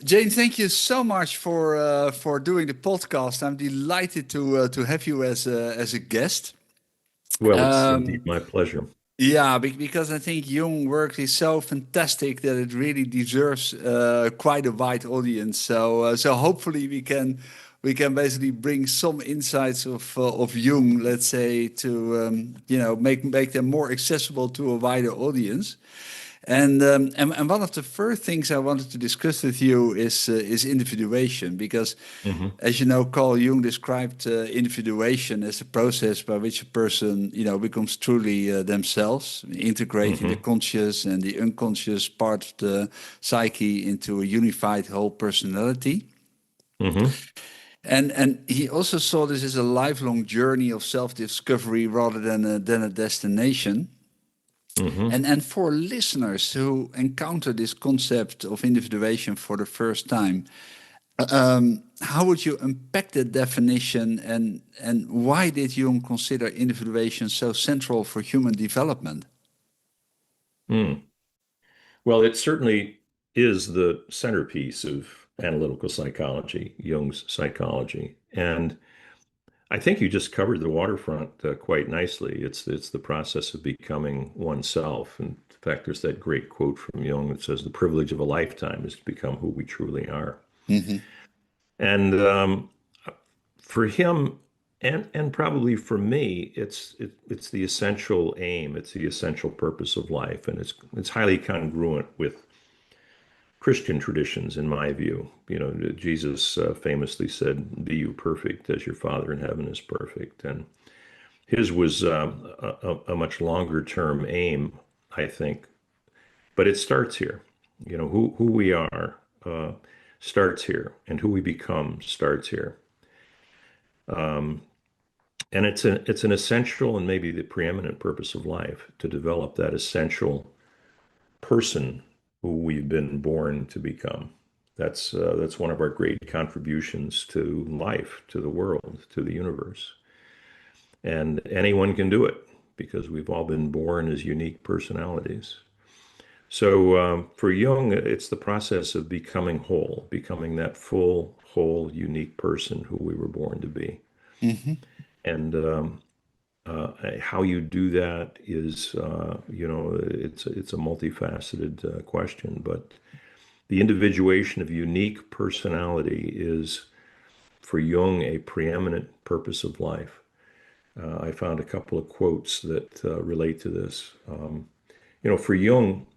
Jane, thank you so much for doing the podcast. I'm delighted to have you as a guest. Well, it's indeed Um, my pleasure. yeah, because I think Jung work is so fantastic that it really deserves quite a wide audience. So hopefully we can basically bring some insights of Jung, let's say, to make them more accessible to a wider audience. And one of the first things I wanted to discuss with you is individuation, because, Hmm. as you know, Carl Jung described individuation as a process by which a person, becomes truly themselves, integrating the Hmm. conscious and the unconscious part of the psyche into a unified whole personality. Hmm. And he also saw this as a lifelong journey of self-discovery rather than a destination. Hmm. And for listeners who encounter this concept of individuation for the first time, how would you unpack that definition, and why did Jung consider individuation so central for human development? Mm. Well, it certainly is the centerpiece of analytical psychology, Jung's psychology. And I think you just covered the waterfront quite nicely. It's the process of becoming oneself. And in fact, there's that great quote from Jung that says, "The privilege of a lifetime is to become who we truly are." Hmm. And for him, and probably for me, it's the essential aim. It's the essential purpose of life, and it's highly congruent with Christian traditions, in my view. You know, Jesus famously said, "Be you perfect, as your Father in heaven is perfect," and his was a much longer term aim, I think. But it starts here. You know, who we are starts here, and who we become starts here. And it's an essential and maybe the preeminent purpose of life to develop that essential person who we've been born to become. That's one of our great contributions to life, to the world, to the universe. And anyone can do it because we've all been born as unique personalities. So for Jung, it's the process of becoming whole, becoming that full, whole, unique person who we were born to be. Hmm. And how you do that is, it's a multifaceted question, but the individuation of unique personality is, for Jung, a preeminent purpose of life. I found a couple of quotes that relate to this. For Jung,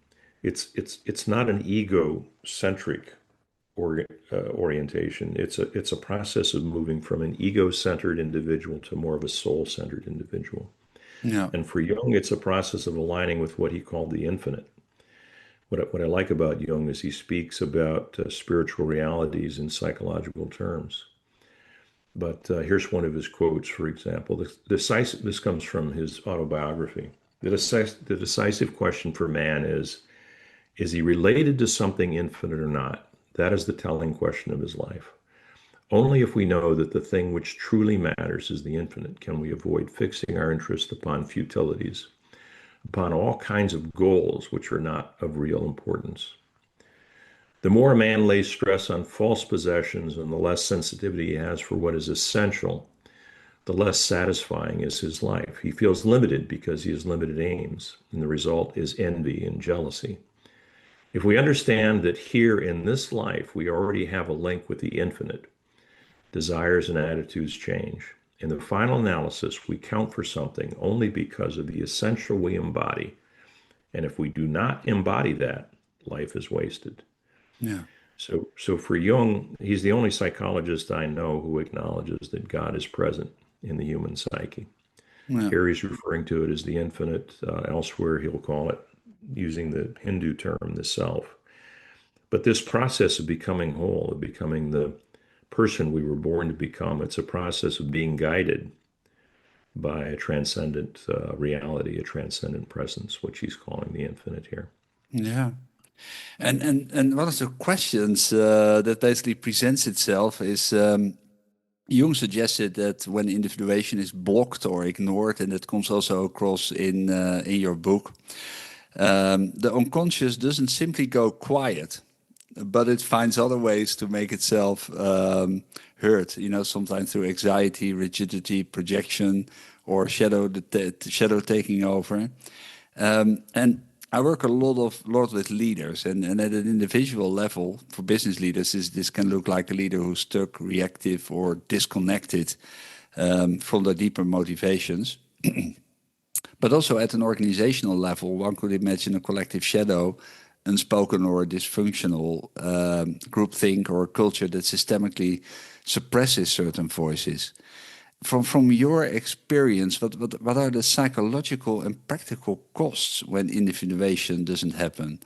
it's not an egocentric orientation. It's a process of moving from an ego-centered individual to more of a soul-centered individual. Yeah. And for Jung, it's a process of aligning with what he called the infinite. What I like about Jung is he speaks about spiritual realities in psychological terms. But here's one of his quotes, for example. This comes from his autobiography. The decisive question for man is he related to something infinite or not? That is the telling question of his life. Only if we know that the thing which truly matters is the infinite can we avoid fixing our interest upon futilities, upon all kinds of goals which are not of real importance. The more a man lays stress on false possessions and the less sensitivity he has for what is essential, the less satisfying is his life. He feels limited because he has limited aims, and the result is envy and jealousy. If we understand that here in this life we already have a link with the infinite, desires and attitudes change. In the final analysis, we count for something only because of the essential we embody. And if we do not embody that, life is wasted. Yeah. So for Jung, he's the only psychologist I know who acknowledges that God is present in the human psyche. Yeah. Here he's referring to it as the infinite. Elsewhere, he'll call it, using the Hindu term, the self. But this process of becoming whole, of becoming the person we were born to become, it's a process of being guided by a transcendent reality, a transcendent presence, which he's calling the infinite here. Yeah. And one of the questions that basically presents itself is, Jung suggested that when individuation is blocked or ignored, and that comes also across in your book, the unconscious doesn't simply go quiet. but it finds other ways to make itself heard. You know, sometimes through anxiety, rigidity, projection, or shadow taking over. And I work a lot with leaders, and at an individual level, for business leaders, this can look like a leader who's stuck, reactive, or disconnected from the deeper motivations. But also at an organizational level, one could imagine a collective shadow, unspoken or dysfunctional groupthink or culture that systemically suppresses certain voices. From your experience, what are the psychological and practical costs when individuation doesn't happen,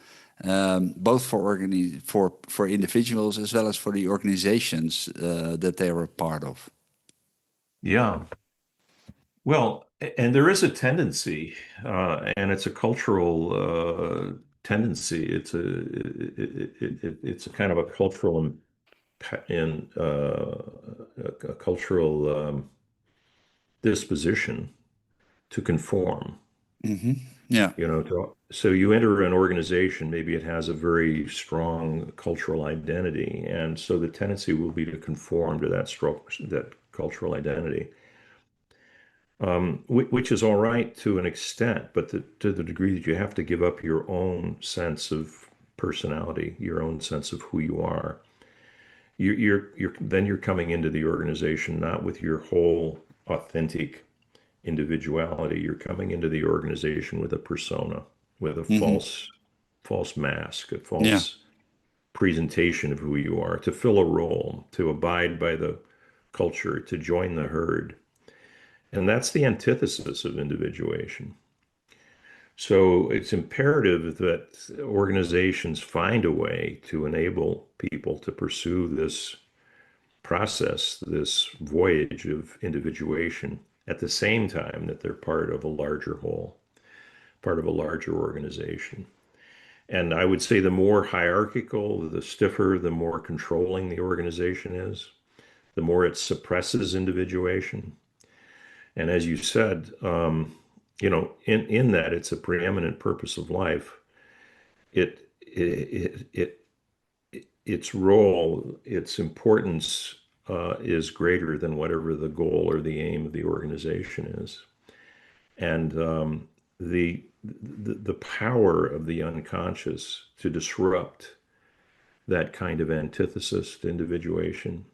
both for individuals as well as for the organizations that they are a part of? Yeah. Well, and there is a tendency, and it's a cultural tendency. It's a kind of a cultural in a cultural disposition to conform. Yeah. So you enter an organization, maybe it has a very strong cultural identity, and so the tendency will be to conform to that cultural identity. Which is all right to an extent, but to the degree that you have to give up your own sense of personality, your own sense of who you are, then you're coming into the organization not with your whole authentic individuality. You're coming into the organization with a persona, with a false mask, a Yeah. false presentation of who you are, to fill a role, to abide by the culture, to join the herd. And that's the antithesis of individuation. So it's imperative that organizations find a way to enable people to pursue this process, this voyage of individuation, at the same time that they're part of a larger whole, part of a larger organization. And I would say the more hierarchical, the stiffer, the more controlling the organization is, the more it suppresses individuation. And as you said, in that it's a preeminent purpose of life. Its role, its importance is greater than whatever the goal or the aim of the organization is. And the power of the unconscious to disrupt that kind of antithesis to individuation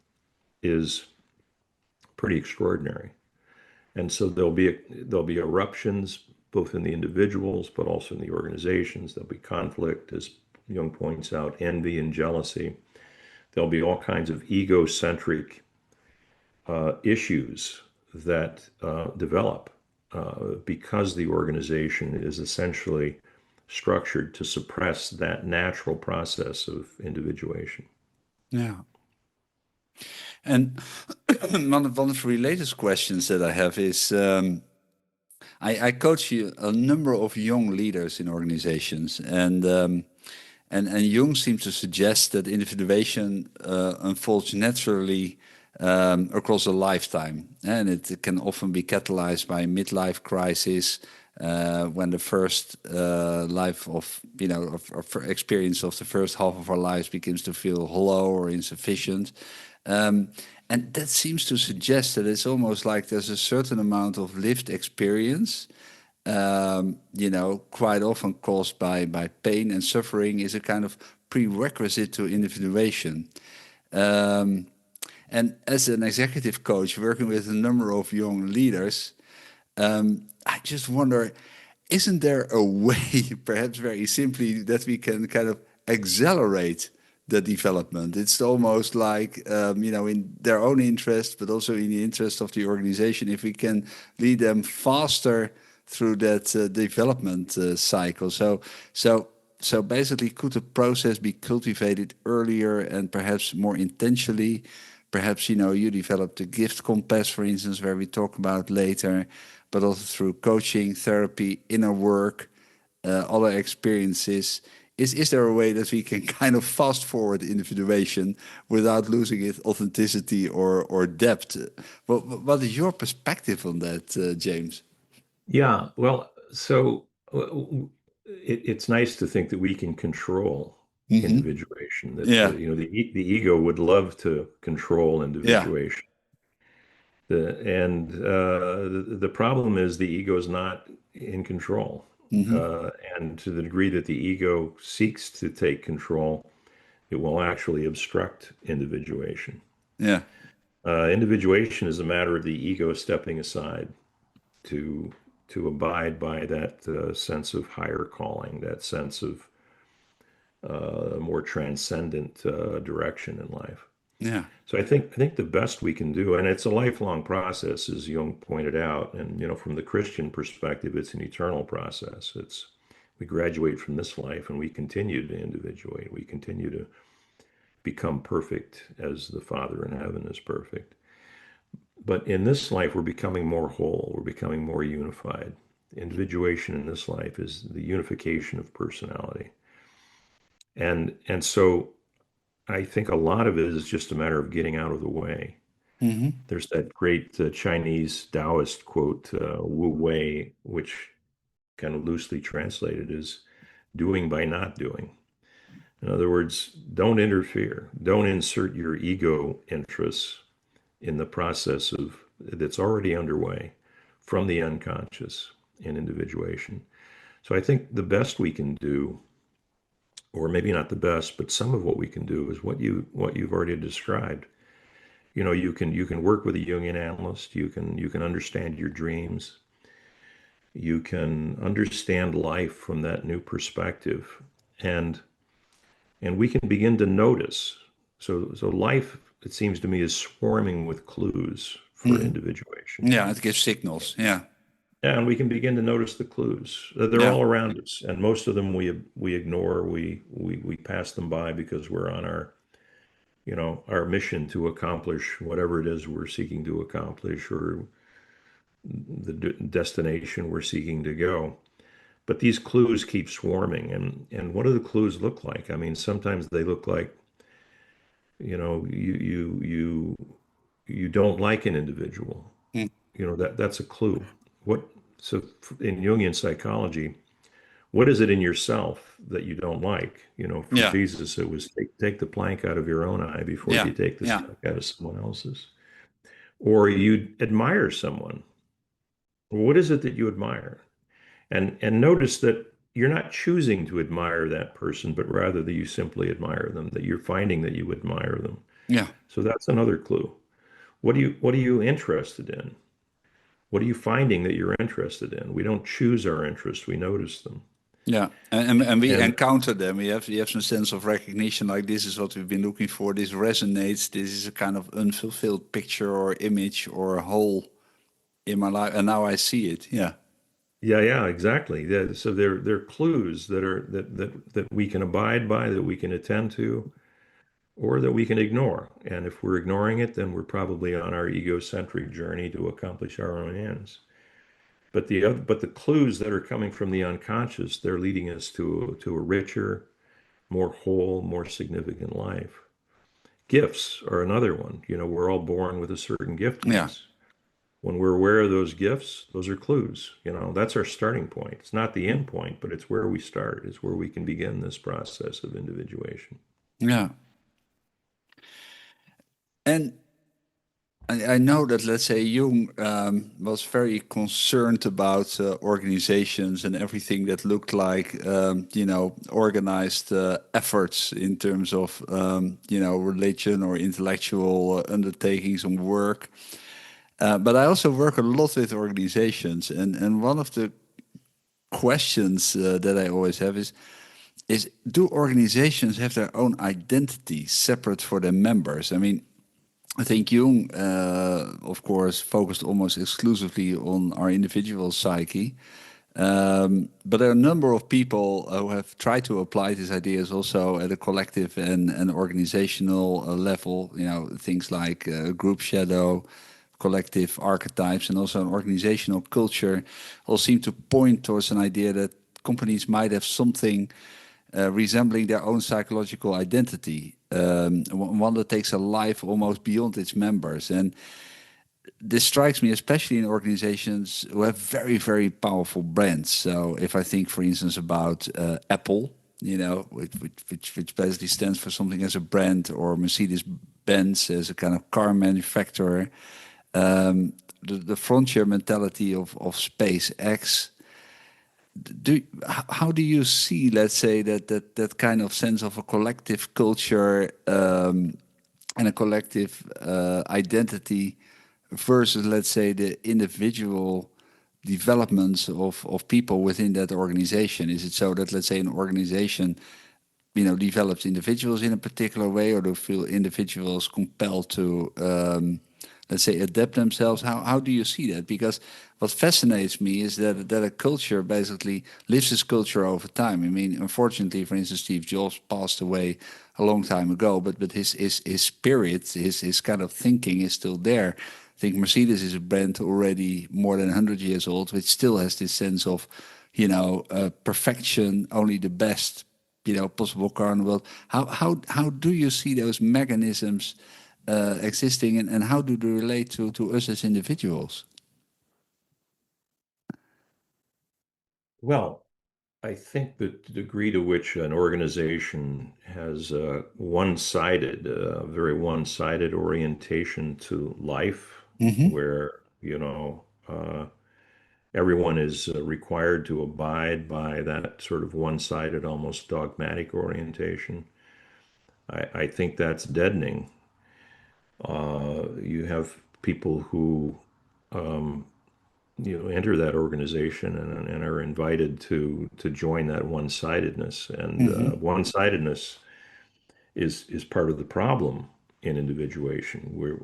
is pretty extraordinary. And so there'll be eruptions both in the individuals, but also in the organizations. There'll be conflict, as Jung points out, envy and jealousy. There'll be all kinds of egocentric issues that develop because the organization is essentially structured to suppress that natural process of individuation. Yeah. And one of the latest questions that I have is I coach a number of young leaders in organizations, and Jung seems to suggest that individuation unfolds naturally across a lifetime, and it can often be catalyzed by midlife crisis. When the first life of experience of the first half of our lives begins to feel hollow or insufficient, and that seems to suggest that it's almost like there's a certain amount of lived experience, quite often caused by pain and suffering, is a kind of prerequisite to individuation. And as an executive coach working with a number of young leaders, I just wonder, isn't there a way, perhaps very simply, that we can kind of accelerate the development? It's almost like, in their own interest, but also in the interest of the organization, if we can lead them faster through that development cycle. So basically, could the process be cultivated earlier and perhaps more intentionally? Perhaps, you developed the gift compass, for instance, where we talk about later, but also through coaching, therapy, inner work, other experiences. Is there a way that we can kind of fast forward individuation without losing its authenticity or depth? What is your perspective on that, James? Yeah, well, so it's nice to think that we can control individuation. That Yeah. the ego would love to control Yeah. individuation. The problem is the ego is not in control. And to the degree that the ego seeks to take control, it will actually obstruct individuation. Yeah. Individuation is a matter of the ego stepping aside to abide by that sense of higher calling, that sense of more transcendent direction in life. Yeah. So I think the best we can do, and it's a lifelong process, as Jung pointed out, and from the Christian perspective, it's an eternal process. We graduate from this life and we continue to individuate. We continue to become perfect as the Father in heaven is perfect. But in this life, we're becoming more whole. We're becoming more unified. Individuation in this life is the unification of personality. And so I think a lot of it is just a matter of getting out of the way. There's that great Chinese Taoist quote, Wu Wei, which kind of loosely translated is doing by not doing. In other words, don't interfere. Don't insert your ego interests in the process of that's already underway from the unconscious in individuation. So I think the best we can do, or maybe not the best, but some of what we can do is what you've already described. You can work with a Jungian analyst. You can understand your dreams. You can understand life from that new perspective, and we can begin to notice. So life, it seems to me, is swarming with clues for individuation. Yeah. It gives signals. Yeah. And we can begin to notice the clues. They're Yeah. all around us, and most of them we ignore. We pass them by because we're on our mission to accomplish whatever it is we're seeking to accomplish, or the destination we're seeking to go. But these clues keep swarming, and what do the clues look like? I mean, sometimes they look like you don't like an individual. Mm. That's a clue. What so in Jungian psychology, what is it in yourself that you don't like? For Yeah. Jesus, it was take the plank out of your own eye before Yeah. you take the Yeah. speck out of someone else's. Or you admire someone. What is it that you admire? And notice that you're not choosing to admire that person, but rather that you simply admire them, that you're finding that you admire them. Yeah. So that's another clue. What are you interested in? What are you finding that you're interested in? We don't choose our interests, we notice them. Yeah, and we And encounter them. We have some sense of recognition, like this is what we've been looking for. This resonates. This is a kind of unfulfilled picture or image or hole in my life, and now I see it. Yeah, yeah, exactly. So they're clues that we can abide by, that we can attend to, or that we can ignore. And if we're ignoring it, then we're probably on our egocentric journey to accomplish our own ends. But the clues that are coming from the unconscious, they're leading us to a richer, more whole, more significant life. Gifts are another one. We're all born with a certain yeah, giftedness. When we're aware of those gifts, those are clues. That's our starting point. It's not the end point, but it's where we start. It's where we can begin this process of individuation. yeah. And I know that, let's say, Jung was very concerned about organizations and everything that looked like, organized efforts in terms of, religion or intellectual undertakings and work. But I also work a lot with organizations, and one of the questions that I always have is do organizations have their own identity separate for their members? I mean, I think Jung, of course, focused almost exclusively on our individual psyche. But there are a number of people who have tried to apply these ideas also at a collective and organizational level. Things like group shadow, collective archetypes, and also an organizational culture all seem to point towards an idea that companies might have something resembling their own psychological identity, one that takes a life almost beyond its members. And this strikes me especially in organizations who have very, very powerful brands. So if I think, for instance, about Apple, which basically stands for something as a brand, or Mercedes-Benz as a kind of car manufacturer. The frontier mentality of SpaceX. How do you see, let's say, that kind of sense of a collective culture and a collective identity versus, let's say, the individual developments of people within that organization? Is it so that, let's say, an organization, develops individuals in a particular way, or do you feel individuals compelled to, let's say, adapt themselves? How do you see that? Because what fascinates me is that a culture basically lives its culture over time. I mean, unfortunately, for instance, Steve Jobs passed away a long time ago, but his spirit, his kind of thinking is still there. I think Mercedes is a brand already more than 100 years old, which still has this sense of, perfection, only the best, possible car in the world. How do you see those mechanisms existing, and how do they relate to us as individuals? Well, I think that the degree to which an organization has a one-sided, very one-sided orientation to life, Hmm. where, everyone is required to abide by that sort of one-sided, almost dogmatic orientation. I think that's deadening. You have people who enter that organization and are invited to join that one-sidedness, and Hmm. one-sidedness is part of the problem in individuation, where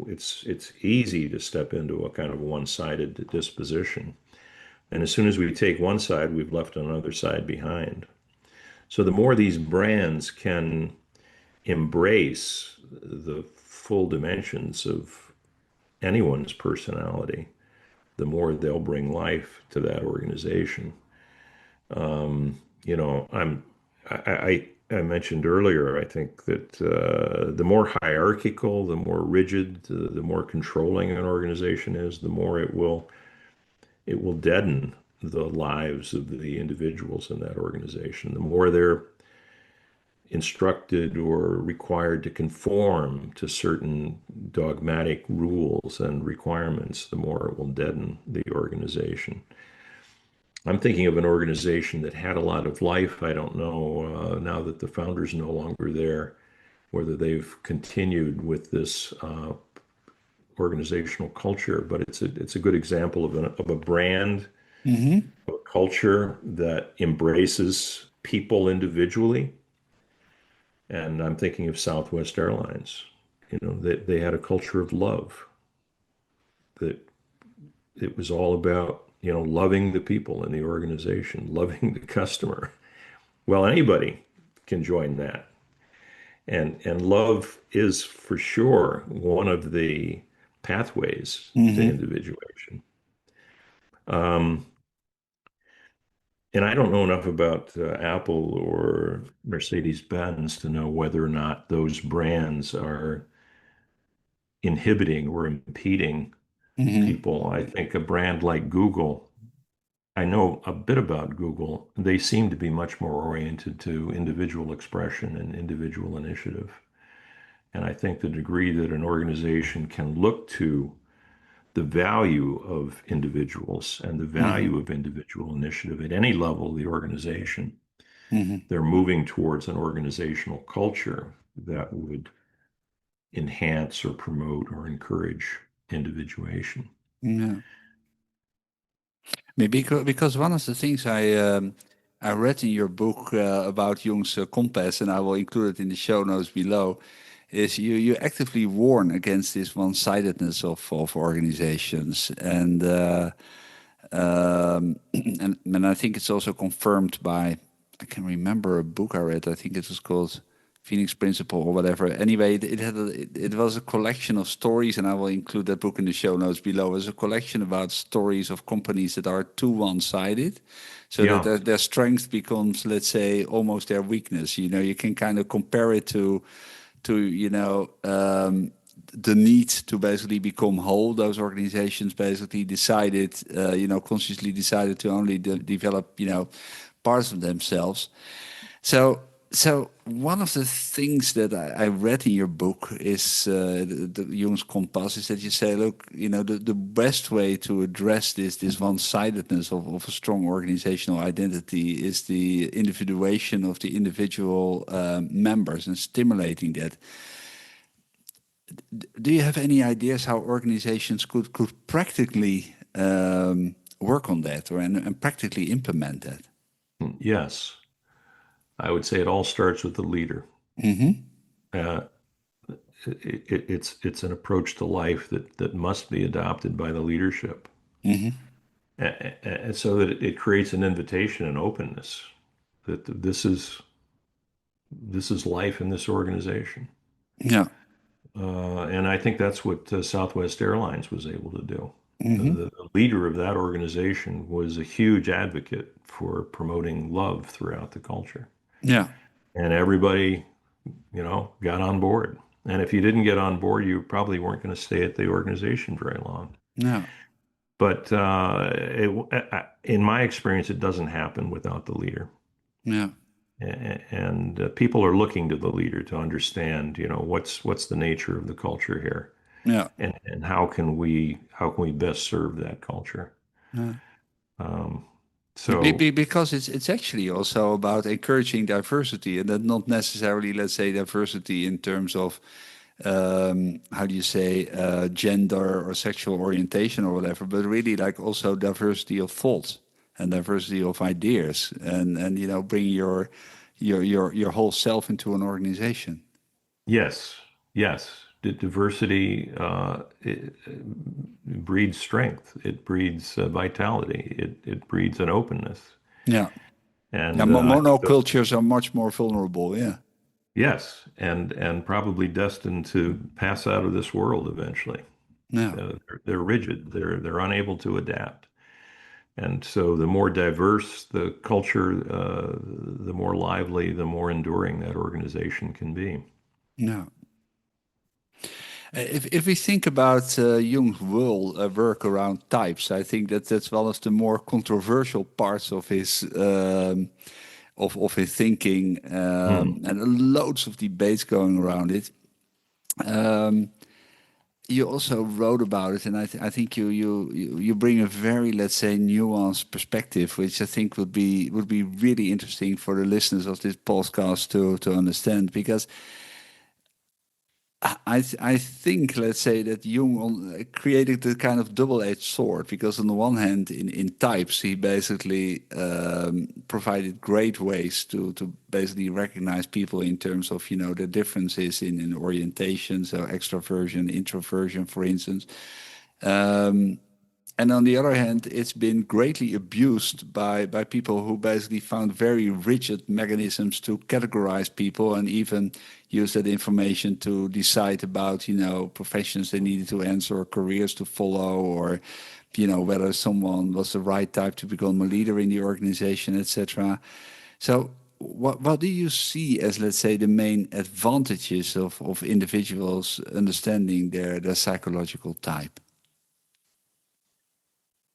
it's easy to step into a kind of one-sided disposition, and as soon as we take one side, we've left another side behind. So the more these brands can embrace the full dimensions of anyone's personality, the more they'll bring life to that organization. You know, I mentioned earlier, I think that the more hierarchical, the more rigid, the more controlling an organization is, the more it will deaden the lives of the individuals in that organization. The more they're instructed or required to conform to certain dogmatic rules and requirements, the more it will deaden the organization. I'm thinking of an organization that had a lot of life. I don't know now that the founder's no longer there, whether they've continued with this organizational culture, but it's a good example of a brand, Hmm. of a culture that embraces people individually. And I'm thinking of Southwest Airlines. They had a culture of love, that it was all about, loving the people in the organization, loving the customer. Well, anybody can join that. And love is for sure one of the pathways to Hmm. individuation. Um, and I don't know enough about Apple or Mercedes-Benz to know whether or not those brands are inhibiting or impeding Hmm. people. I think a brand like Google, I know a bit about Google. They seem to be much more oriented to individual expression and individual initiative. And I think the degree that an organization can look to the value of individuals and the Hmm. value of individual initiative at any level of the organization, Hmm. they're moving towards an organizational culture that would enhance or promote or encourage individuation. Yeah. Maybe because one of the things I read in your book about Jung's compass, and I will include it in the show notes below, is you actively warn against this one-sidedness of organizations, and and I think it's also confirmed by, I can remember a book I read. I think it was called Phoenix Principle or whatever. Anyway, it was a collection of stories, and I will include that book in the show notes below. It was a collection about stories of companies that are too one-sided, so that Yeah. their strength becomes, let's say, almost their weakness. You can kind of compare it to the need to basically become whole. Those organizations basically decided, consciously decided to only develop, parts of themselves. So, so one of the things that I read in your book is the Jung's compass is that you say, look, the best way to address this one-sidedness of a strong organizational identity is the individuation of the individual members and stimulating that. Do you have any ideas how organizations could practically work on that and practically implement that? Yes, I would say it all starts with the leader. Mm-hmm. Uh, it's an approach to life that must be adopted by the leadership, Mm-hmm. and so that it creates an invitation and openness that this is life in this organization. Yeah. And I think that's what Southwest Airlines was able to do. Mm-hmm. The leader of that organization was a huge advocate for promoting love throughout the culture. Yeah. And everybody, got on board. And if you didn't get on board, you probably weren't going to stay at the organization very long. Yeah. But in my experience, it doesn't happen without the leader. Yeah. And people are looking to the leader to understand, what's the nature of the culture here, Yeah. and how can we best serve that culture. Yeah. Um, so Because it's actually also about encouraging diversity, and that not necessarily, let's say, diversity in terms of how do you say gender or sexual orientation or whatever, but really like also diversity of thought and diversity of ideas, and bring your whole self into an organization. yes, yes, the diversity it breeds strength. It breeds vitality. It breeds an openness. Yeah. Yeah. And I think Monocultures are much more vulnerable. Yeah. yes, and probably destined to pass out of this world eventually. Yeah. They're rigid. They're unable to adapt. And so the more diverse the culture, the more lively, the more enduring that organization can be. Yeah. If we think about Jung's work around types, I think that that's one of the more controversial parts of his of his thinking, Hmm. and loads of debates going around it. Um, you also wrote about it, and I think you bring a very, let's say, nuanced perspective, which I think would be really interesting for the listeners of this podcast to understand, because I think, let's say, that Jung created the kind of double-edged sword, because on the one hand, in types, he basically provided great ways to basically recognize people in terms of, the differences in orientation, so extraversion, introversion, for instance. Um, and on the other hand, it's been greatly abused by people who basically found very rigid mechanisms to categorize people and even use that information to decide about, professions they needed to answer or careers to follow, or, whether someone was the right type to become a leader in the organization, etc. So what do you see as, let's say, the main advantages of individuals understanding their psychological type?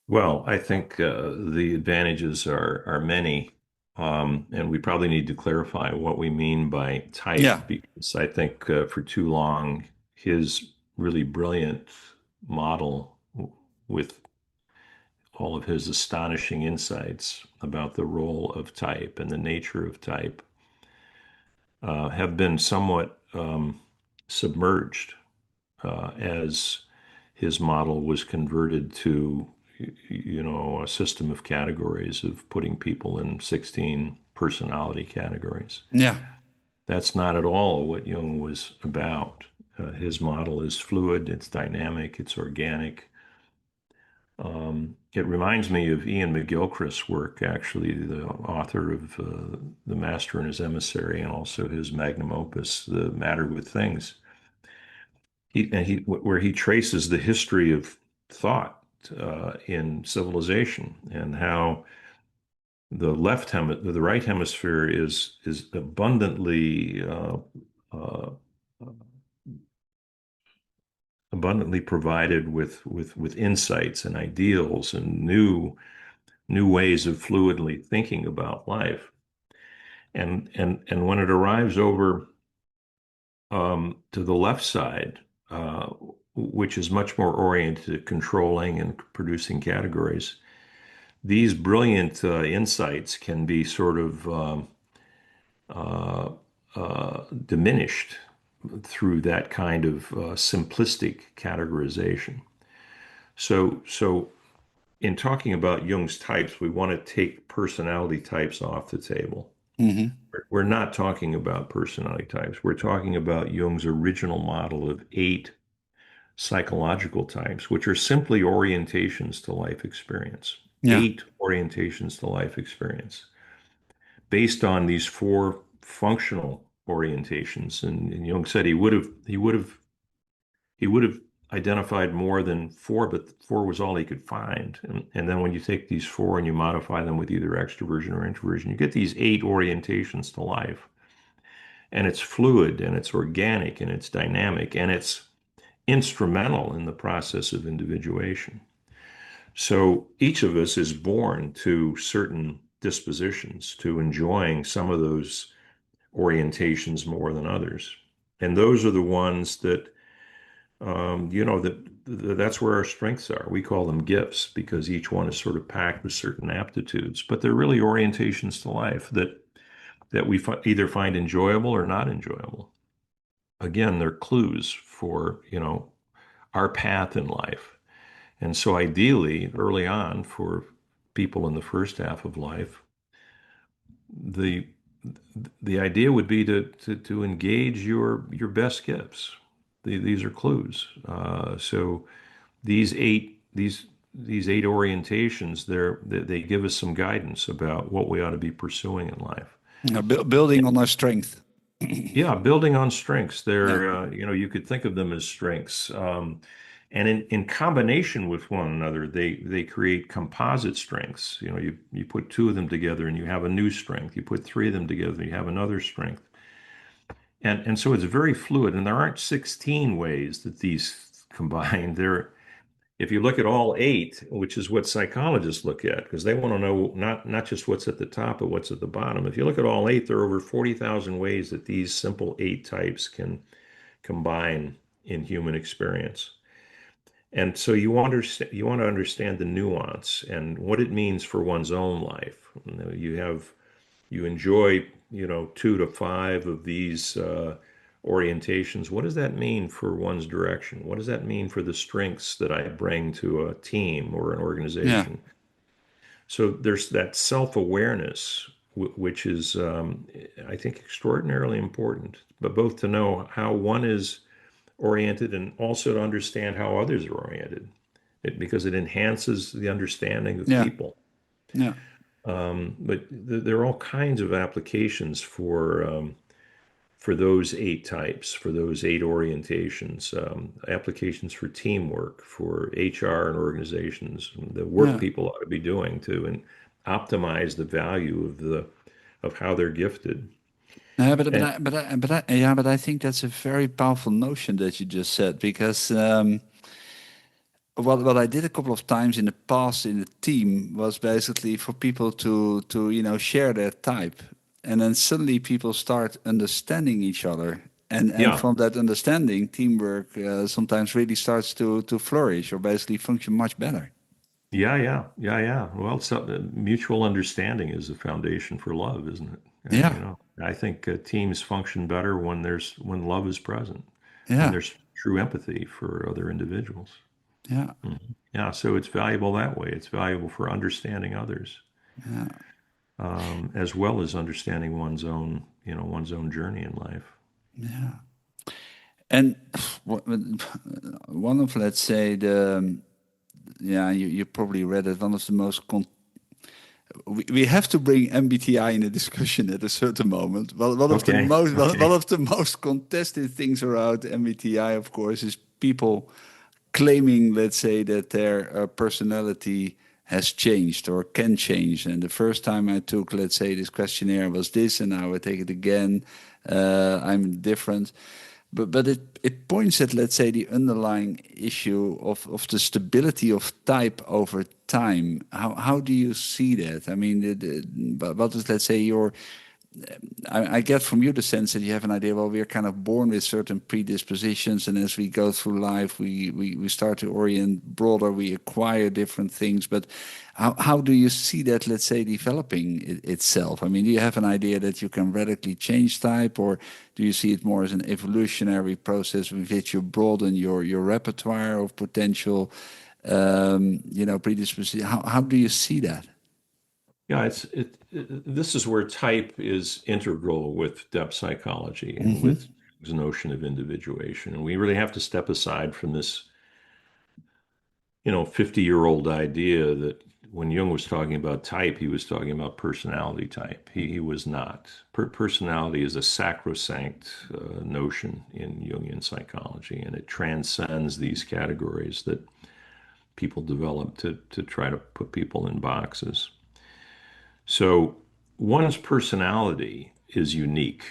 Well, I think the advantages are many, and we probably need to clarify what we mean by type, Yeah. because I think for too long his really brilliant model with all of his astonishing insights about the role of type and the nature of type have been somewhat submerged as his model was converted to, a system of categories of putting people in 16 personality categories. Yeah. That's not at all what Jung was about. His model is fluid, it's dynamic, it's organic. It reminds me of Ian McGilchrist's work, actually, the author of The Master and His Emissary, and also his magnum opus, The Matter with Things. Where he traces the history of thought in civilization, and how the right hemisphere is uh, abundantly provided with insights and ideals and new ways of fluidly thinking about life. And when it arrives over to the left side, which is much more oriented at controlling and producing categories, these brilliant insights can be sort of uh, diminished through that kind of simplistic categorization. So in talking about Jung's types, we want to take personality types off the table. Hmm. We're not talking about personality types. We're talking about Jung's original model of 8 psychological types, which are simply orientations to life experience. Yeah. 8 orientations to life experience based on these 4 functional orientations. And Jung said he would have identified more than 4, but 4 was all he could find. And then when you take these 4 and you modify them with either extroversion or introversion, you get these 8 orientations to life. And it's fluid and it's organic and it's dynamic and it's instrumental in the process of individuation. So each of us is born to certain dispositions, to enjoying some of those orientations more than others. And those are the ones that that's where our strengths are. We call them gifts because each one is sort of packed with certain aptitudes, but they're really orientations to life that we either find enjoyable or not enjoyable. Again, they're clues for, our path in life. And so ideally, early on for people in the first half of life, the the idea would be to engage your best gifts. These are clues. So these eight these these 8 orientations they give us some guidance about what we ought to be pursuing in life. Building on our strength. Yeah, building on strengths. Yeah. You could think of them as strengths. And in combination with one another, they create composite strengths. You put 2 of them together and you have a new strength. You put 3 of them together, and you have another strength. And so it's very fluid. And there aren't 16 ways that these combine. If you look at all 8, which is what psychologists look at, because they want to know not just what's at the top, but what's at the bottom. If you look at all 8, there are over 40,000 ways that these simple 8 types can combine in human experience. And so you want to understand the nuance and what it means for one's own life. You enjoy 2 to 5 of these orientations. What does that mean for one's direction? What does that mean for the strengths that I bring to a team or an Yeah. organization? So there's that self-awareness, which is, I think, extraordinarily important, but both to know how one is oriented and also to understand how others are oriented, because it enhances the understanding of Yeah. people. Yeah. But there are all kinds of applications for those 8 types, for those 8 orientations, applications for teamwork, for HR and organizations, the work Yeah. people ought to be doing to optimize the value of how they're gifted. And Yeah, but I think that's a very powerful notion that you just said because what I did a couple of times in the past in the team was basically for people to share their type, and then suddenly people start understanding each other, and yeah, from that understanding, teamwork sometimes really starts to flourish or basically function much better. yeah. Well, so mutual understanding is the foundation for love, isn't it? Yeah. I think teams function better when love is present, when Yeah. there's true empathy for other individuals. Yeah. Yeah, so it's valuable that way. It's valuable for understanding others, Yeah. as well as understanding one's own journey in life. Yeah. And one of, let's say, the yeah, you probably read it. One of the most we have to bring MBTI in a discussion at a certain moment. Well, one of the Okay, most one okay. of the most contested things around MBTI, of course, is people claiming, let's say, that their personality has changed or can change. And the first time I took, let's say, this questionnaire was this, and now I take it again. I'm different. But it points at, let's say, the underlying issue of the stability of type over time. How do you see that? I mean, what is, let's say, your I get from you the sense that you have an idea, well, we're kind of born with certain predispositions, and as we go through life, we start to orient broader, we acquire different things. But how do you see that, let's say, developing itself? I mean, do you have an idea that you can radically change type, or do you see it more as an evolutionary process with which you broaden your repertoire of potential, predisposition? How do you see that? Yeah, this is where type is integral with depth psychology and Hmm. with the notion of individuation. And we really have to step aside from this, 50-year-old idea that when Jung was talking about type, he was talking about personality type. He was not. Personality is a sacrosanct notion in Jungian psychology, and it transcends these categories that people develop to try to put people in boxes. So one's personality is unique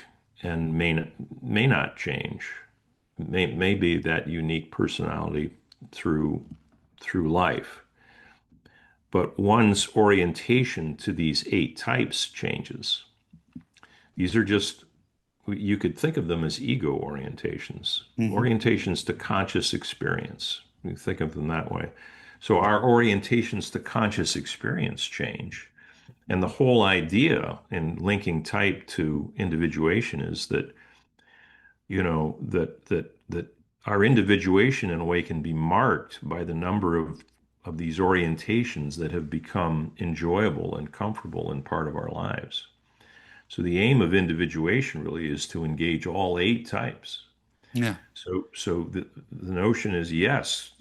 and may not change. May be that unique personality through life, but one's orientation to these 8 types changes. These are just, you could think of them as ego orientations, Hmm. orientations to conscious experience. You think of them that way. So our orientations to conscious experience change. And the whole idea in linking type to individuation is that, that our individuation in a way can be marked by the number of these orientations that have become enjoyable and comfortable and part of our lives. So the aim of individuation really is to engage all 8 types. Yeah. So the notion is, yes,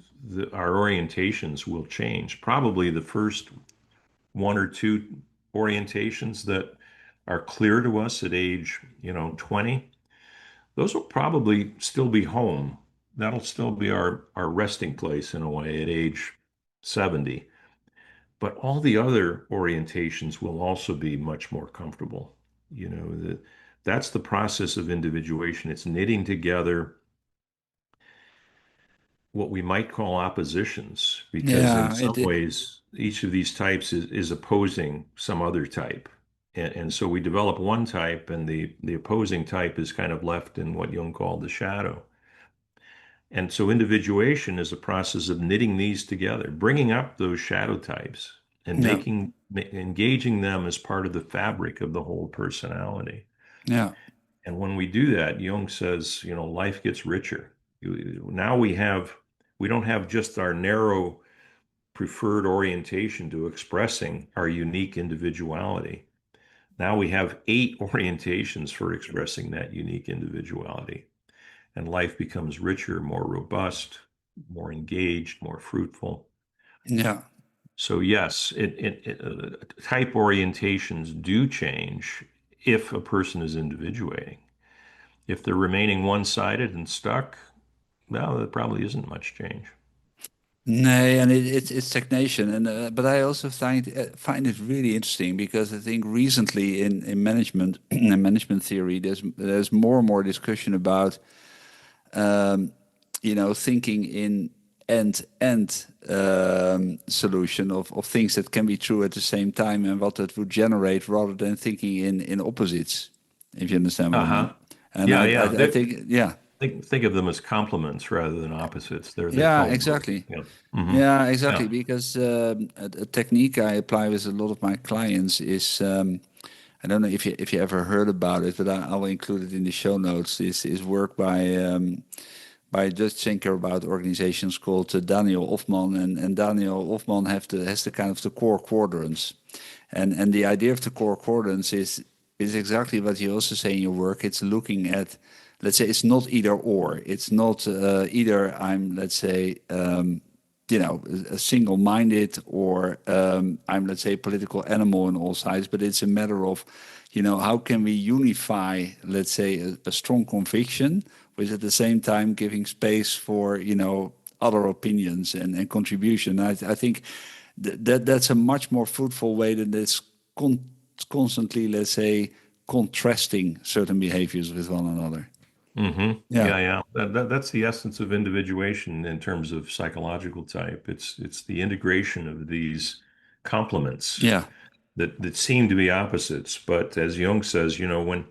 our orientations will change. Probably the first 1 or 2 orientations that are clear to us at age, 20, those will probably still be home. That'll still be our resting place in a way at age 70. But all the other orientations will also be much more comfortable. That's the process of individuation. It's knitting together what we might call oppositions, because in Yeah. some ways, each of these types is opposing some other type. And so we develop one type, and the opposing type is kind of left in what Jung called the shadow. And so individuation is a process of knitting these together, bringing up those shadow types and Yeah. engaging them as part of the fabric of the whole personality. Yeah. And when we do that, Jung says, life gets richer. Now we don't have just our narrow preferred orientation to expressing our unique individuality. Now we have 8 orientations for expressing that unique individuality. And life becomes richer, more robust, more engaged, more fruitful. Yeah. So yes, type orientations do change if a person is individuating. If they're remaining one-sided and stuck, well, there probably isn't much change. No, and it's stagnation, and but I also find it really interesting because I think recently in management and management theory, there's more and more discussion about um, thinking in end-end solution of things that can be true at the same time and what that would generate rather than thinking in opposites, if you understand what I mean. Uh-huh. And Yeah, yeah. I think, yeah, Think of them as complements rather than opposites. They yeah, call them both. exactly. Yeah. Hmm. Yeah, exactly. Yeah. Because a technique I apply with a lot of my clients is I don't know if you ever heard about it, but I'll include it in the show notes. Is work by a Dutch thinker about organizations called Daniel Hofman, and Daniel Hofman has the kind of the core quadrants, and the idea of the core quadrants is exactly what you also say in your work. It's looking at, let's say, it's not either or. It's not either I'm, let's say, single-minded, or I'm, let's say, a political animal on all sides. But it's a matter of, how can we unify, let's say, a strong conviction, with at the same time giving space for, other opinions and contribution. I think that's a much more fruitful way than this constantly, let's say, contrasting certain behaviors with one another. Hmm. Yeah, Yeah, yeah. That's the essence of individuation in terms of psychological type. It's the integration of these complements yeah, that seem to be opposites. But as Jung says, when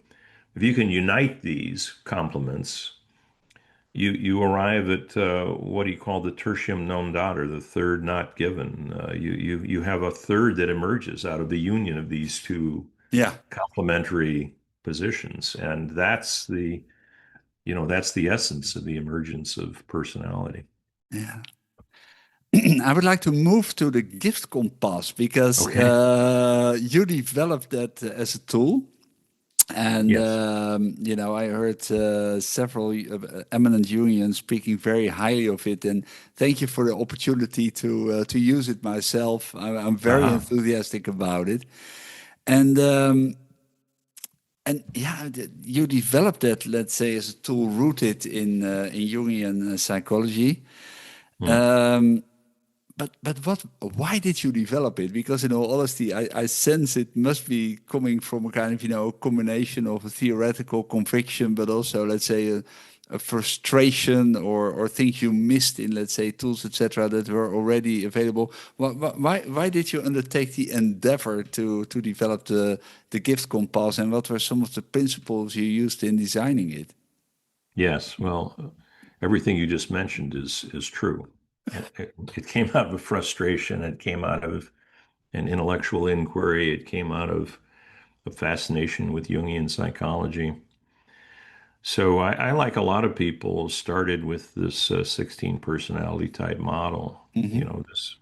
if you can unite these complements, you arrive at what he called the tertium non datur, the third not given. You have a third that emerges out of the union of these two Yeah. complementary positions, and that's the essence of the emergence of personality. Yeah. I would like to move to the gift compass because Okay. you developed that as a tool. And Yes. I heard several eminent Jungians speaking very highly of it. And thank you for the opportunity to use it myself. I'm very Aha. enthusiastic about it. And yeah, you developed that, let's say, as a tool rooted in Jungian psychology. Hmm. Um, but why did you develop it? Because in all honesty, I sense it must be coming from a kind of, combination of a theoretical conviction, but also, let's say, a frustration or things you missed in, let's say, tools, etc., that were already available. Why did you undertake the endeavor to develop the gift compass, and what were some of the principles you used in designing it? Yes. Well, everything you just mentioned is true. It came out of a frustration. It came out of an intellectual inquiry. It came out of a fascination with Jungian psychology. So I, like a lot of people, started with this 16 personality type model. Hmm. This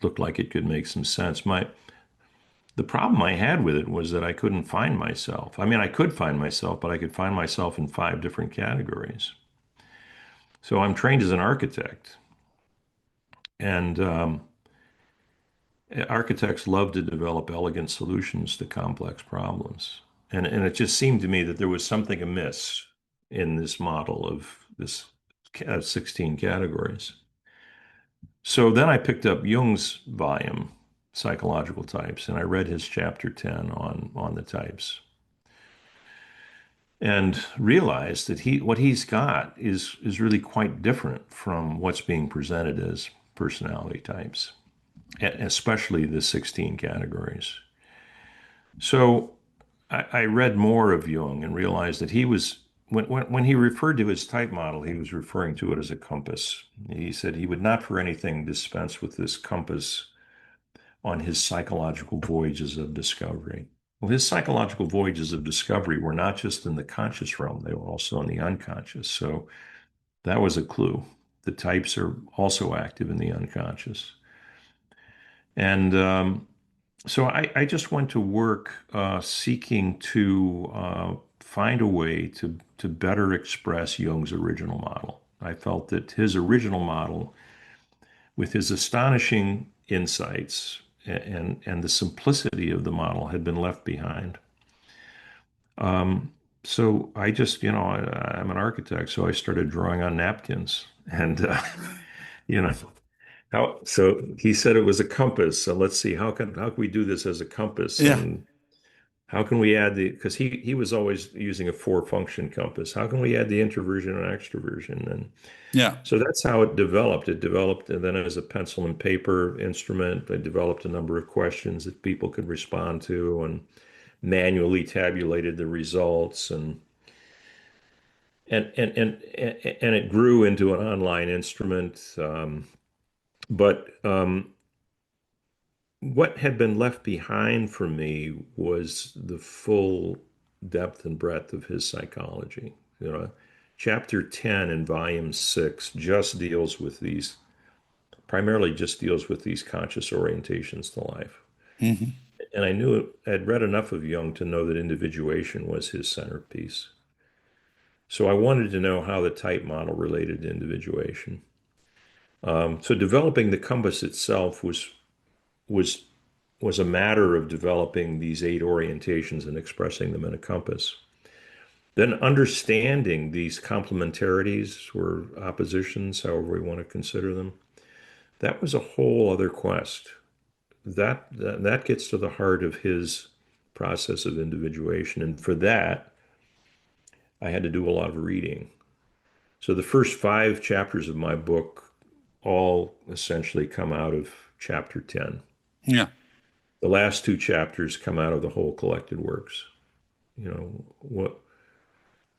looked like it could make some sense. The problem I had with it was that I couldn't find myself. I mean, I could find myself, but I could find myself in five different categories. So I'm trained as an architect, and architects love to develop elegant solutions to complex problems. And it just seemed to me that there was something amiss in this model of this 16 categories. So then I picked up Jung's volume, Psychological Types, and I read his chapter 10 on the types and realized that what he's got is really quite different from what's being presented as personality types, especially the 16 categories. So I read more of Jung and realized that he was, when he referred to his type model, he was referring to it as a compass. He said he would not for anything dispense with this compass on his psychological voyages of discovery. Well, his psychological voyages of discovery were not just in the conscious realm, they were also in the unconscious. So that was a clue. The types are also active in the unconscious. And so I just went to work seeking to find a way to better express Jung's original model. I felt that his original model, with his astonishing insights and the simplicity of the model, had been left behind. So I just, I'm an architect, so I started drawing on napkins, and you know, so he said it was a compass. So let's see, how can we do this as a compass? Yeah. And how can we add because he was always using a four function compass. How can we add the introversion and extroversion? And Yeah. so that's how it developed. It developed, and then as a pencil and paper instrument, I developed a number of questions that people could respond to and manually tabulated the results, and it grew into an online instrument. But what had been left behind for me was the full depth and breadth of his psychology. Chapter 10 in volume 6 just deals with these, primarily just deals with these conscious orientations to life. Hmm. And I'd read enough of Jung to know that individuation was his centerpiece. So I wanted to know how the type model related to individuation. So developing the compass itself was was a matter of developing these eight orientations and expressing them in a compass. Then understanding these complementarities or oppositions, however we want to consider them, that was a whole other quest. That gets to the heart of his process of individuation, and for that, I had to do a lot of reading. So the first five chapters of my book all essentially come out of chapter 10. Yeah. the last two chapters come out of the whole collected works. You know, what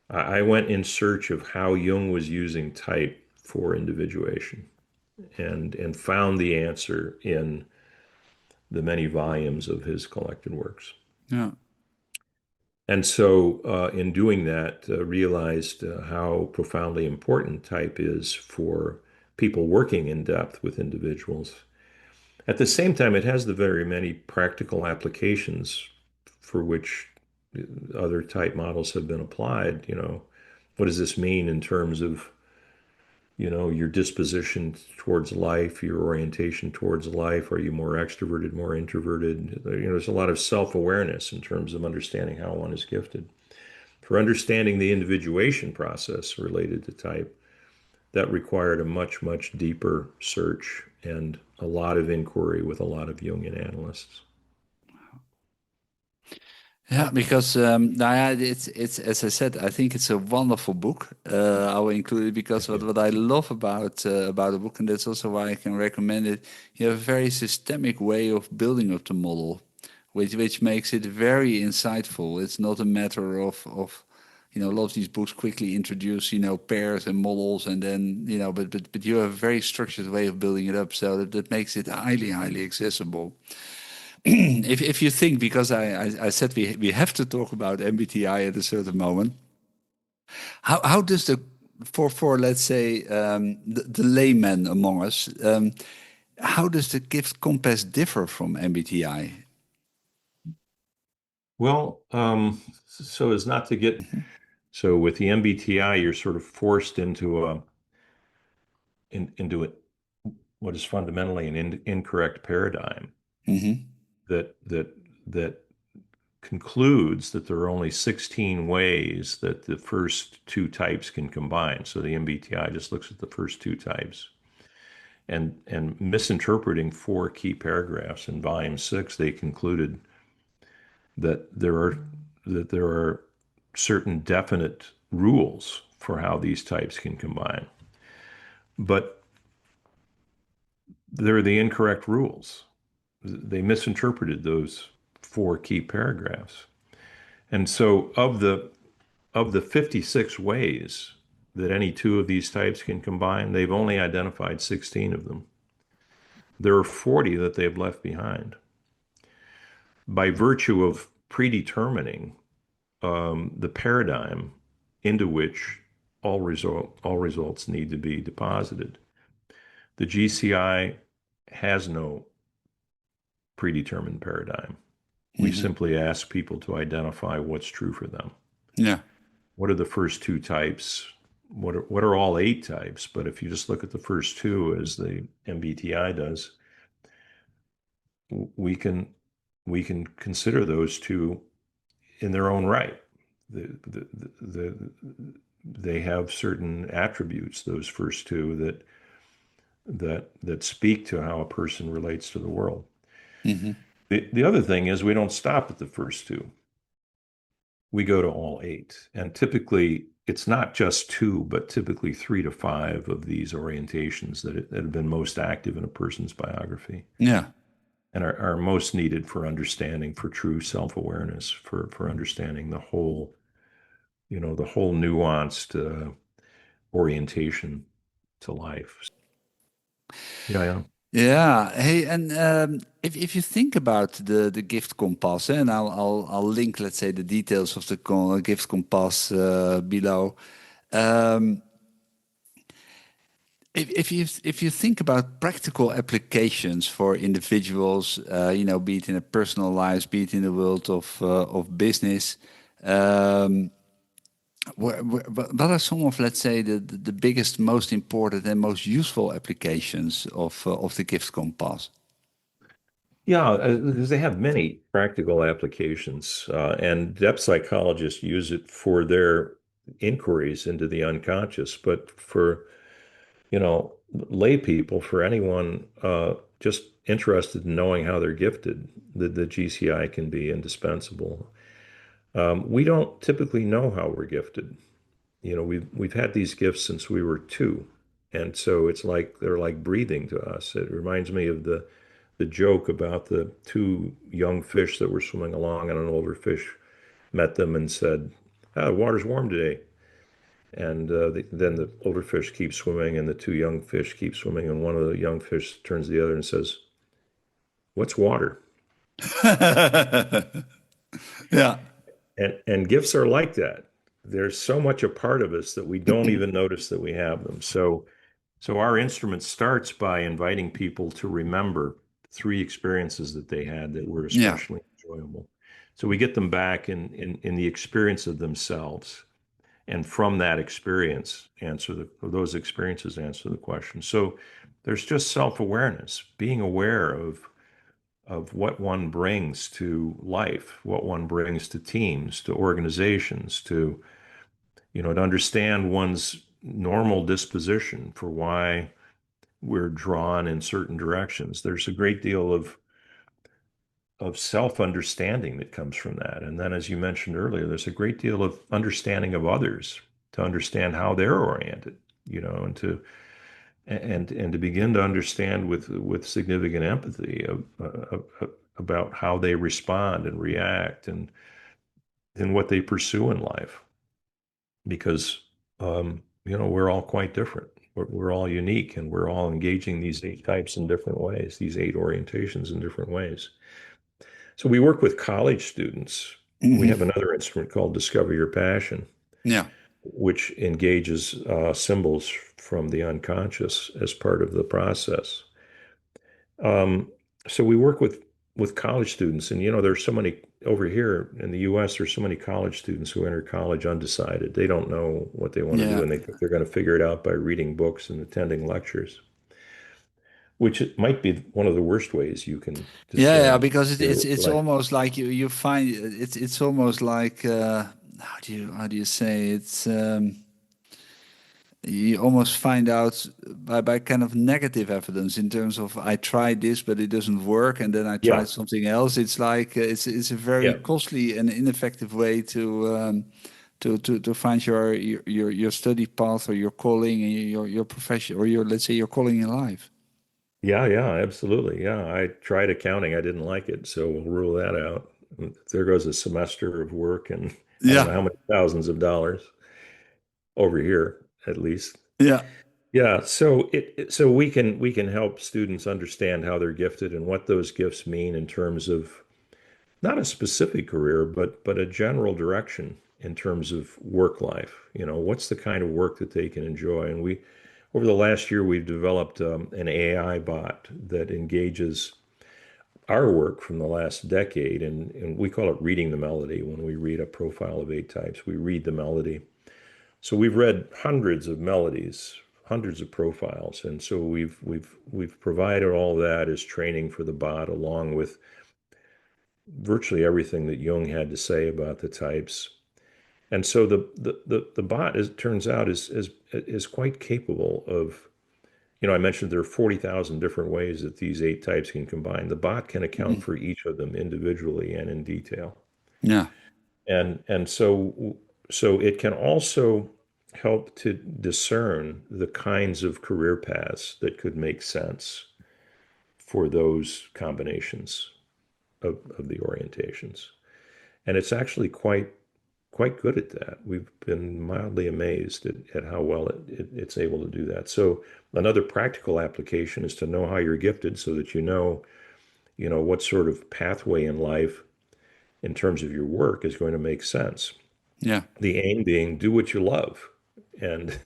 I went in search of how Jung was using type for individuation and found the answer in the many volumes of his collected works. Yeah. And so, in doing that, realized how profoundly important type is for people working in depth with individuals. At the same time, it has the very many practical applications for which other type models have been applied. You know, what does this mean in terms of, you know, your disposition towards life, your orientation towards life? Are you more extroverted, more introverted? You know, there's a lot of self-awareness in terms of understanding how one is gifted. For understanding the individuation process related to type, that required a much, much deeper search and a lot of inquiry with a lot of Jungian analysts. Yeah, because nou ja, it's as I said, I think it's a wonderful book. I will include it because Thank you. what I love about the book, and that's also why I can recommend it. You have a very systemic way of building up the model, which makes it very insightful. It's not a matter of you know, a lot of these books quickly introduce, you know, pairs and models, and then, you know, but you have a very structured way of building it up, so that makes it highly accessible. If you think, because I said we have to talk about MBTI at a certain moment, how does the for let's say the layman among us, how does the gift compass differ from MBTI? Well, so as not to get, so with the MBTI, you're sort of forced into into it, what is fundamentally an incorrect paradigm Hmm. that concludes that there are only 16 ways that the first two types can combine. So the MBTI just looks at the first two types. And misinterpreting four key paragraphs in volume 6, they concluded that there are certain definite rules for how these types can combine. But they're the incorrect rules. They misinterpreted those four key paragraphs. And so of the 56 ways that any two of these types can combine, they've only identified 16 of them. There are 40 that they've left behind. By virtue of predetermining the paradigm into which all results need to be deposited, the GCI has no predetermined paradigm. We Hmm. simply ask people to identify what's true for them. Yeah. What are the first two types? What are all 8 types? But if you just look at the first two, as the MBTI does, we can we can consider those two in their own right. They have certain attributes, those first two, that speak to how a person relates to the world. Hmm. The other thing is we don't stop at the first two. We go to all 8. And typically, it's not just two, but typically 3 to 5 of these orientations that have been most active in a person's biography Yeah. and are most needed for understanding, for true self-awareness, for understanding the whole, you know, the whole nuanced orientation to life. Yeah, yeah. Yeah. Hey, and if you think about the gift compass, and I'll link, let's say, the details of the gift compass below. Um, if you think about practical applications for individuals, you know, be it in a personal lives, be it in the world of business, um, what are some of, let's say, the biggest, most important, and most useful applications of the gift compass? Yeah, because they have many practical applications, and depth psychologists use it for their inquiries into the unconscious. But for, you know, lay people, for anyone just interested in knowing how they're gifted, the GCI can be indispensable. We don't typically know how we're gifted. You know, we've had these gifts since we were 2, and so it's like they're like breathing to us. It reminds me of the joke about the two young fish that were swimming along, and an older fish met them and said, "Ah, the water's warm today." And then the older fish keeps swimming, and the two young fish keep swimming, and one of the young fish turns to the other and says, "What's water?" Yeah. And gifts are like that. There's so much a part of us that we don't even notice that we have them. So our instrument starts by inviting people to remember three experiences that they had that were Yeah. especially enjoyable. So we get them back in the experience of themselves. And from that experience, those experiences answer the question. So there's just self-awareness, being aware of what one brings to life, what one brings to teams, to organizations, to understand one's normal disposition for why we're drawn in certain directions. There's a great deal of self-understanding that comes from that. And then, as you mentioned earlier, there's a great deal of understanding of others to understand how they're oriented, and to begin to understand with significant empathy about how they respond and react and what they pursue in life. Because we're all quite different. We're all unique, and we're all engaging these eight types in different ways, these eight orientations in different ways. So we work with college students. We have Hmm. another instrument called Discover Your Passion, Yeah. which engages symbols from the unconscious as part of the process. Um, so we work with college students, and there's so many over here in the U.S. There's so many college students who enter college undecided. They don't know what they want to do, Yeah. and they think they're going to figure it out by reading books and attending lectures, which it might be one of the worst ways you can Yeah, yeah, discern because your it's life. almost like you find it's almost like how do you say it's you almost find out by kind of negative evidence in terms of I tried this but it doesn't work and then I Yeah, tried something else. It's like it's a very yeah. costly and ineffective way to find your study path or your calling and your profession or your let's say your calling in life. Yeah, yeah, absolutely. Yeah, I tried accounting. I didn't like it, so we'll rule that out. And there goes a semester of work and I don't know Yeah, how many thousands of dollars over here, at least. yeah, Yeah, so so we can help students understand how they're gifted and what those gifts mean in terms of not a specific career, but a general direction in terms of work life. What's the kind of work that they can enjoy? And over the last year, we've developed an AI bot that engages our work from the last decade, and we call it reading the melody. When we read a profile of eight types, we read the melody. So we've read hundreds of melodies, hundreds of profiles, and so we've provided all that as training for the bot, along with virtually everything that Jung had to say about the types. And so the bot, as it turns out, is quite capable of. I mentioned there are 40,000 different ways that these eight types can combine. The bot can account mhm, for each of them individually and in detail. yeah, And so it can also help to discern the kinds of career paths that could make sense for those combinations of the orientations. And it's actually quite good at that. We've been mildly amazed at how well it's able to do that. So another practical application is to know how you're gifted so that you know what sort of pathway in life in terms of your work is going to make sense. yeah, The aim being do what you love, and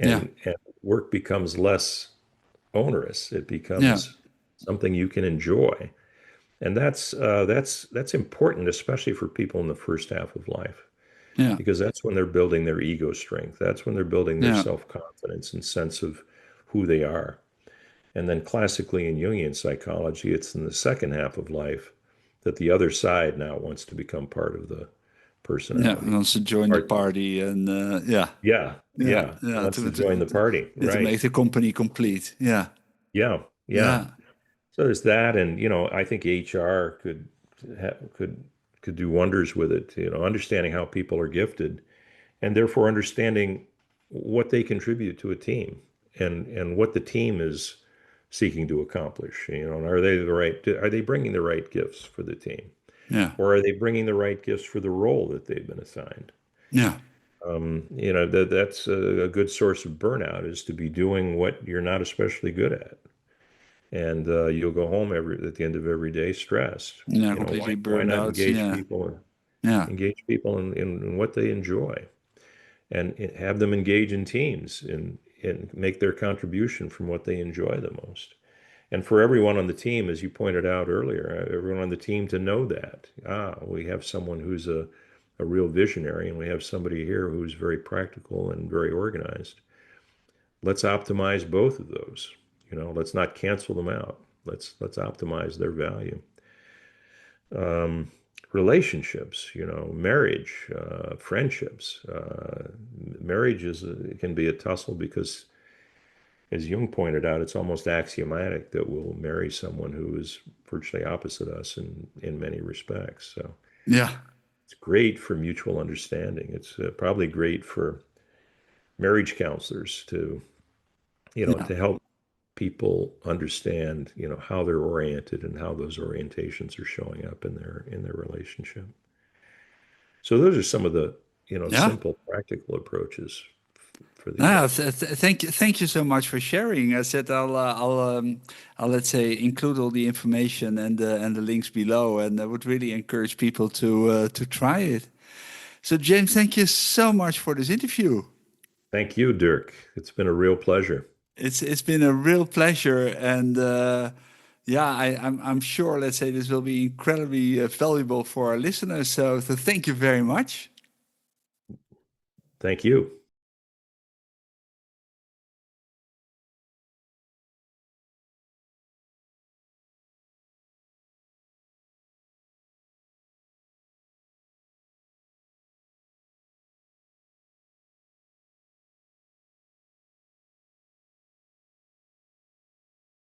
yeah, and work becomes less onerous. It yeah, becomes something you can enjoy. And that's important, especially for people in the first half of life, yeah, because that's when they're building their ego strength. That's when they're building their yeah, self-confidence and sense of who they are. And then classically in Jungian psychology, it's in the second half of life that the other side now wants to become part of the yeah. And personality. also join the Part, party and yeah, yeah, yeah, yeah, yeah. wants to join the party, To right? make the company complete. Yeah, Yeah, yeah. yeah, So there's that, and I think HR could do wonders with it. Understanding how people are gifted, and therefore understanding what they contribute to a team, and what the team is seeking to accomplish. And are they bringing the right gifts for the team? Yeah. Or are they bringing the right gifts for the role that they've been assigned? Yeah. That's a good source of burnout, is to be doing what you're not especially good at. And you'll go home at the end of every day stressed. Yeah. Why, Completely why burned not out. engage Yeah. people, Yeah. in what they enjoy, and have them engage in teams and make their contribution from what they enjoy the most. And for everyone on the team, as you pointed out earlier, everyone on the team to know that, we have someone who's a real visionary, and we have somebody here who's very practical and very organized. Let's optimize both of those. Let's not cancel them out. Let's optimize their value. Um, Relationships, marriage, friendships. Marriage can be a tussle because, as Jung pointed out, it's almost axiomatic that we'll marry someone who is virtually opposite us in many respects. So Yeah. it's great for mutual understanding. It's probably great for marriage counselors Yeah. to help people understand, how they're oriented and how those orientations are showing up in their relationship. So those are some of the, Yeah. simple practical approaches for these. Ah, thank you so much for sharing. I said I'll let's say include all the information and the links below, and I would really encourage people to try it. So James, thank you so much for this interview. Thank you, Dirk. It's been a real pleasure. It's been a real pleasure, and yeah, I'm sure, let's say, this will be incredibly valuable for our listeners. So thank you very much. Thank you.